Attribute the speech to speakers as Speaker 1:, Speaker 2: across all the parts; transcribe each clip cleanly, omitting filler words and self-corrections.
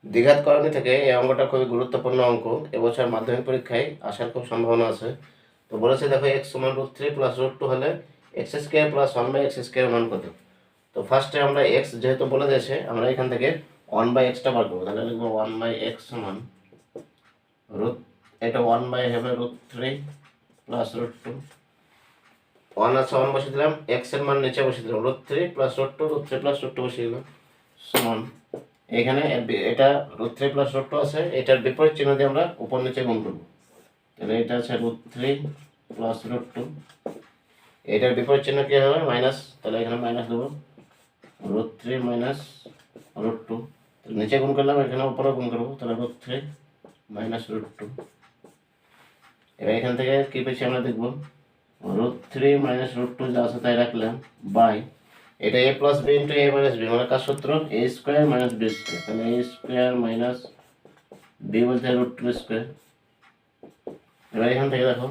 Speaker 1: দ্বিঘাতকরণী থেকে এই অঙ্কটা খুবই গুরুত্বপূর্ণ অঙ্ক, এবছর মাধ্যমিক পরীক্ষায় আসার খুব সম্ভাবনা আছে। তো বলেছে দেখো এক্স সমান √3 + √2 হলে x² + 1/x² মান কত। তো ফার্স্টে আমরা এক্স যেহেতু বলে দিয়েছে, আমরা এখান থেকে 1/x টা বার করবো। তাহলে লিখবো 1/x সমান রুট, এটা 1 হবে √3 + √2। 1 আছে 1 বসিয়ে দিলাম, x এর মান নিচে বসিয়ে দিলাম, √3 + √2, √3 + √2 বসিয়ে দিলাম সমান, এখানে এটা √3 + √2 আছে, এটার বিপরীত চিহ্ন দিয়ে আমরা উপর নিচে গুণ করব। তাহলে এটা আছে √3 + √2, এটার বিপরীত চিহ্ন কি হবে? মাইনাস, তাহলে এখানে মাইনাস দেবো, √3 - √2, নিচে গুণ করলাম, এখানে উপরে গুণ করবো, তাহলে √3 - √2। এবার এখান থেকে কি পেয়েছি আমরা দেখবো, √3 - √2 যা আছে তাই রাখলাম, বাই এটা a + b * a - b, মানে কার সূত্র? a² - b²। তাহলে a² - b বলতে √2²। এবার এখান থেকে দেখো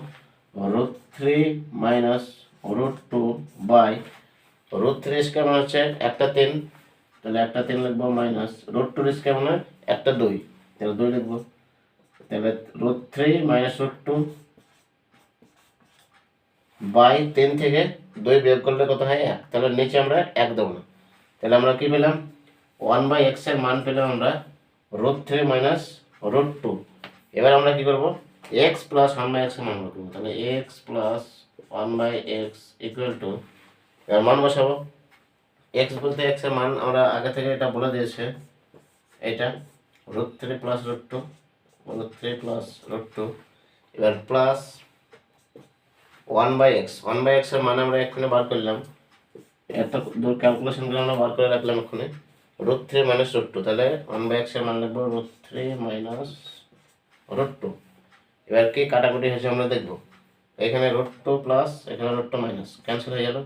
Speaker 1: √3 - √2 বাই √3² মানে হচ্ছে একটা 3, তাহলে একটা 3 লিখবো, মাইনাস √2² মানে একটা 2, তাহলে 2 লিখবো। তাহলে √3 - √2 বাই 3 থেকে 2 বিয়োগ করলে কত হয়? 1। তাহলে নিচে আমরা 1 দেবো না, তাহলে আমরা কি পেলাম? 1/x এর মান পেলাম আমরা √3 - √2। এবার আমরা কি করব? x + 1/x এর মান করব। তাহলে x + 1/x = এর মান বসাবো। x বলতে x এর মান আমরা আগে থেকে এটা বলে দিয়েছে, এটা √3 + √2, √3 + √2। এবার প্লাস 1/x, 1/x এর মান আমরা এখানে বার করলাম, এত দূর ক্যালকুলেশন করে আমরা বার করে রাখলাম এখানে, √3 - √2, তাহলে 1/x এর মান লিখবো √3 - √2। এবার কি কাটাকুটি হয়েছে আমরা দেখব, এখানে √2 প্লাস, এখানে √2 মাইনাস, ক্যান্সেল হয়ে গেল।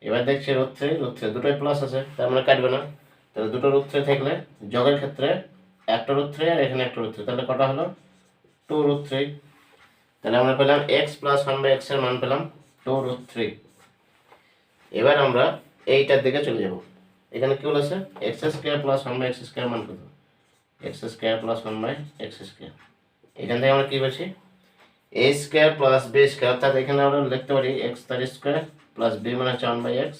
Speaker 1: এবার দেখছি √3 দুটোই প্লাস আছে, তার মানে কাটবে না। তাহলে দুটো √3 থাকলে যোগের ক্ষেত্রে একটা √3 আর এখানে একটা √3, তাহলে কটা হলো? 2√3। তাহলে আমরা পেলাম x + 1/x এর মান পেলাম 2√3। এবার আমরা এইটার দিকে চলে যাব। এখানে কি বলেছে? x² + 1/x² মান কত? x² + 1/x²। এখান থেকে আমরা কি পেয়েছি? a² + b², অর্থাৎ এখানে আমরা লিখতে পারি x² + b মানে হচ্ছে 1/x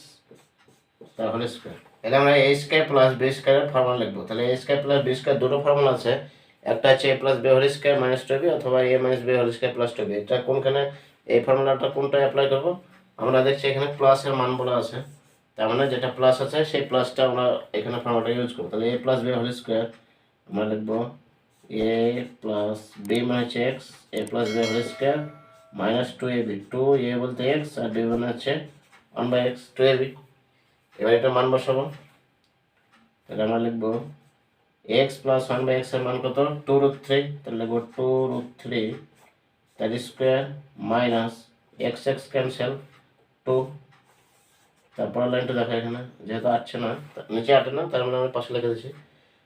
Speaker 1: তাহলে স্কয়ার। তাহলে আমরা a² + b² এর ফর্মুলা লিখবো। তাহলে a² + b² দুটো ফর্মুলা আছে, একটা আছে a + b² - 2b অথবা a - b² + 2b। এটা কোনখানে এই ফর্মুলাটা কোনটা অ্যাপ্লাই করব? আমরা দেখছি এখানে প্লাস এর মান বলা আছে, তার মানে যেটা প্লাস আছে সেই প্লাসটা আমরা এখানে ফর্মুলাটা ইউজ করব। তাহলে a + b² আমরা লিখবো a + b মানে হচ্ছে x, a + b² - 2ab, 2a বলতে x আর b মানে হচ্ছে 1/x, 2ab। এবার এটা মান বসাবো, তাহলে আমরা লিখবো x + 1/x এর মান কত? 2√3, তাহলে লিখবো 2√3 তার স্কয়ার মাইনাস x ক্যান্সেল 2। তারপর লাইনটা দেখো, এখানে যেহেতু আসছে না, নিচে আটে না, তার মানে আমি পাশে লিখে দিচ্ছি।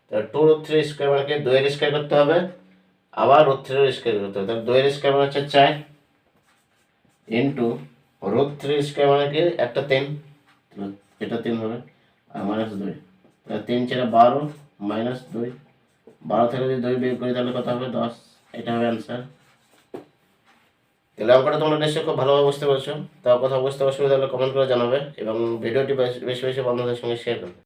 Speaker 1: তাহলে 2√3² মানে কি? 2 এর স্কয়ার করতে হবে, আবার √3 এর স্কয়ার করতে হবে। তাহলে 2 এর স্কয়ার মানে হচ্ছে 4 ইন্টু √3² মানে কি? একটা 3, এটা 3 হবে, আর -2, তাহলে 3 × 4 = 12 -2, 12 থেকে যদি 2 বিয়োগ করি তাহলে কত হবে? 10। এটা হবে অ্যান্সার। তাহলে অঙ্কটা তোমরা নিশ্চয়ই খুব ভালোভাবে বুঝতে পারছো। তার কথা বুঝতে অসুবিধা হলে কমেন্ট করে জানাবে এবং ভিডিওটি বেশি বেশি বন্ধুদের সঙ্গে শেয়ার করবে।